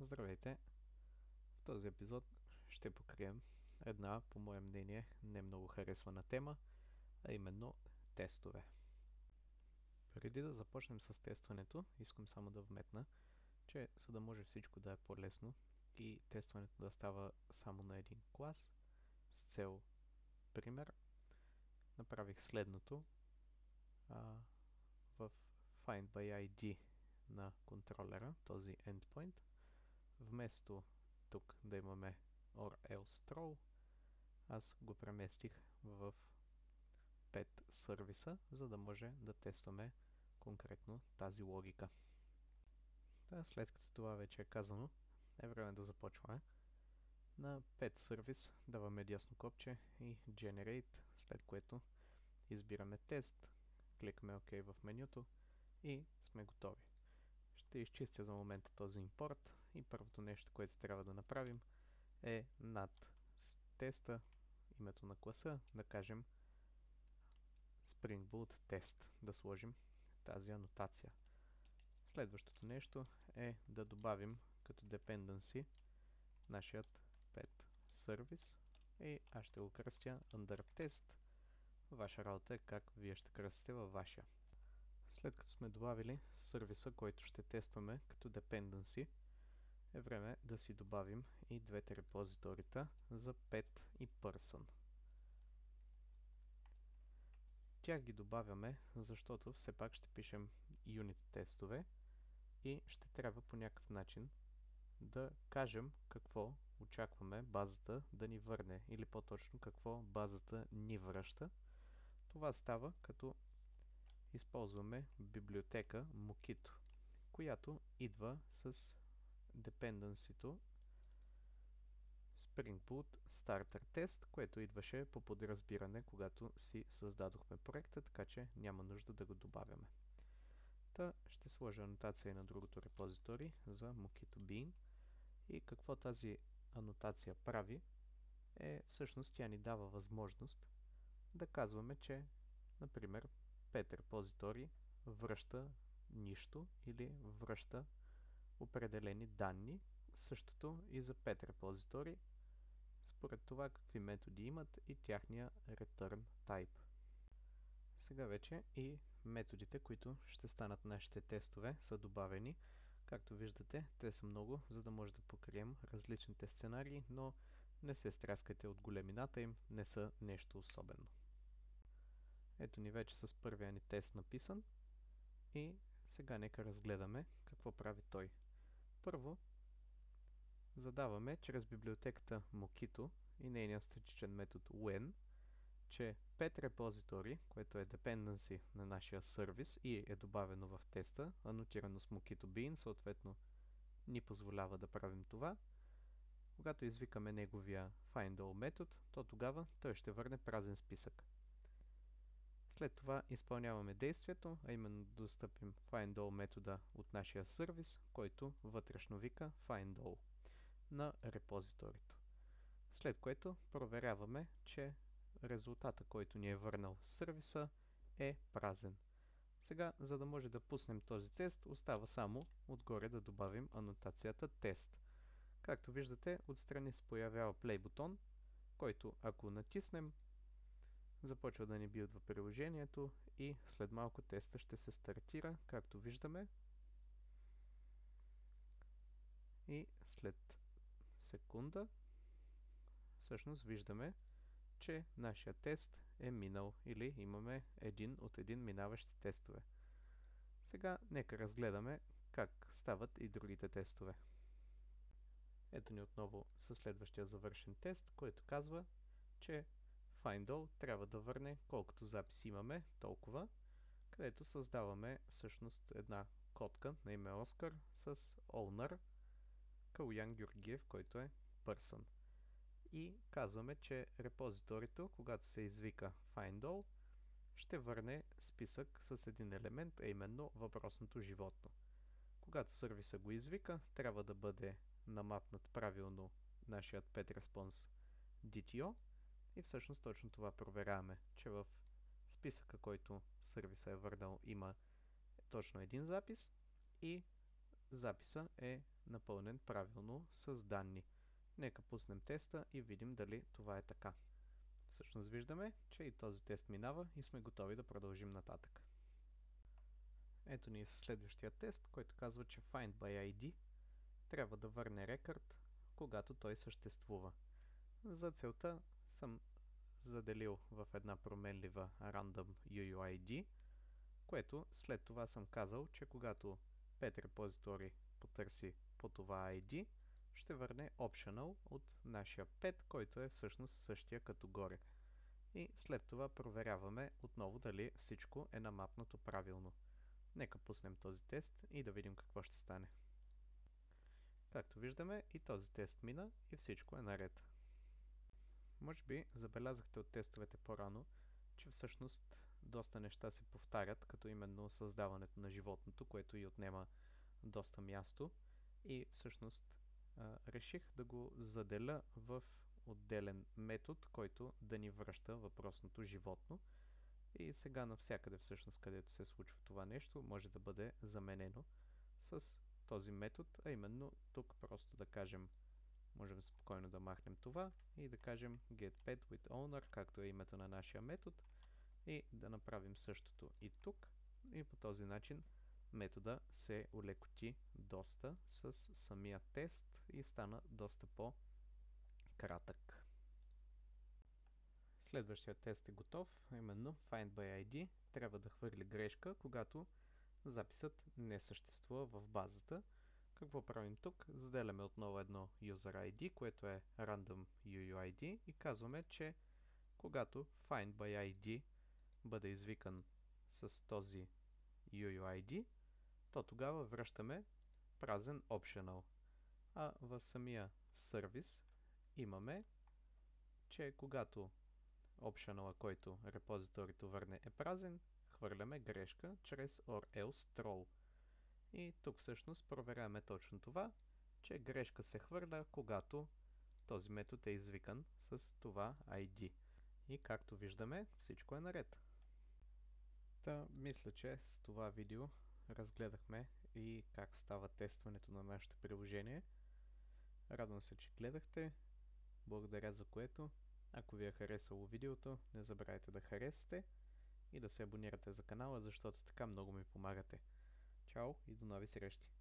Здравейте! В този епизод ще покрием една, по мое мнение, не много харесвана тема, а именно тестове. Преди да започнем с тестването, искам само да вметна, че за да може всичко да е по-лесно и тестването да става само на един клас, с цел пример, направих следното. В Find by ID на контролера, този endpoint, вместо тук да имаме or else throw, аз го преместих в 5 сервиса, за да може да тестваме конкретно тази логика. След като това вече е казано, е време да започваме. На 5 сервис даваме дясно копче и Generate, след което избираме тест, кликаме OK в менюто и сме готови. Ще изчистя за момента този импорт и първото нещо, което трябва да направим е над теста, името на класа, да кажем Spring Boot Test, да сложим тази анотация. Следващото нещо е да добавим като dependency нашият pet service и аз ще го кръстя under test. Ваша работа е как вие ще кръстите във вашия. След като сме добавили сервиса, който ще тестваме като dependency, е време да си добавим и двете репозиторита за pet и person. Тях ги добавяме, защото все пак ще пишем юнит тестове и ще трябва по някакъв начин да кажем какво очакваме базата да ни върне, или по-точно какво базата ни връща. Това става като използваме библиотека Mockito, която идва с dependency-то Spring Boot Starter Test, което идваше по подразбиране, когато си създадохме проекта, така че няма нужда да го добавяме. Ще сложа анотация на другото репозитори за Mockito Bean. И какво тази анотация прави е, всъщност тя ни дава възможност да казваме, че, например, pet репозитори връща нищо или връща определени данни. Същото и за pet репозитори, според това какви методи имат и тяхния return type. Сега вече и методите, които ще станат нашите тестове, са добавени. Както виждате, те са много, за да може да покрием различните сценарии, но не се стряскайте от големината им, не са нещо особено. Ето ни вече с първия ни тест написан и сега нека разгледаме какво прави той. Първо, задаваме чрез библиотеката Mockito и нейния статичен метод when, че pet репозитори, което е dependency на нашия сервис и е добавено в теста, анотирано с Mockito Bean, съответно ни позволява да правим това. Когато извикаме неговия findAll метод, то тогава той ще върне празен списък. След това изпълняваме действието, а именно да достъпим findAll метода от нашия сервис, който вътрешно вика findAll на репозиторито. След което проверяваме, че резултата, който ни е върнал сервиса, е празен. Сега, за да може да пуснем този тест, остава само отгоре да добавим анотацията тест. Както виждате, отстрани се появява play бутон, който ако натиснем, започва да ни билдва приложението и след малко теста ще се стартира, както виждаме. И след секунда всъщност виждаме, че нашия тест е минал или имаме един от минаващи тестове. Сега нека разгледаме как стават и другите тестове. Ето ни отново със следващия завършен тест, който казва, че findAll трябва да върне колкото записи имаме, толкова, където създаваме всъщност една кодка на име Оскар с owner Калуян Георгиев, който е person. И казваме, че репозиторито, когато се извика findAll, ще върне списък с един елемент, а именно въпросното животно. Когато сервиса го извика, трябва да бъде намапнат правилно нашият PetResponse DTO и всъщност точно това проверяваме, че в списъка, който сервиса е върнал, има точно един запис и записа е напълнен правилно с данни. Нека пуснем теста и видим дали това е така. Всъщност виждаме, че и този тест минава и сме готови да продължим нататък. Ето ни следващия тест, който казва, че Find by ID трябва да върне рекърд, когато той съществува. За целта съм заделил в една променлива random UUID, което след това съм казал, че когато pet repository потърси по това ID, ще върне optional от нашия pet, който е всъщност същия като горе. И след това проверяваме отново дали всичко е намапнато правилно. Нека пуснем този тест и да видим какво ще стане. Както виждаме, и този тест мина и всичко е наред. Може би забелязахте от тестовете по-рано, че всъщност доста неща се повтарят, като именно създаването на животното, което и отнема доста място. И всъщност реших да го заделя в отделен метод, който да ни връща въпросното животно. И сега навсякъде всъщност, където се случва това нещо, може да бъде заменено с този метод, а именно тук просто да кажем, можем спокойно да махнем това и да кажем getPetWithOwner, както е името на нашия метод, и да направим същото и тук. И по този начин метода се улекоти доста с самия тест и стана доста по-кратък. Следващия тест е готов, именно FindById трябва да хвърли грешка, когато записът не съществува в базата. Какво правим тук? Заделяме отново едно user ID, което е random UUID и казваме, че когато FindById бъде извикан с този UUID, то тогава връщаме празен optional. А в самия сервис имаме, че когато optional, който репозиторито върне е празен, хвърляме грешка чрез or else throw. И тук всъщност проверяваме точно това, че грешка се хвърля, когато този метод е извикан с това ID. И както виждаме, всичко е наред. Мисля, че с това видео разгледахме и как става тестването на нашето приложение. Радвам се, че гледахте. Благодаря за което. Ако ви е харесало видеото, не забравяйте да харесате и да се абонирате за канала, защото така много ми помагате. Чао и до нови срещи!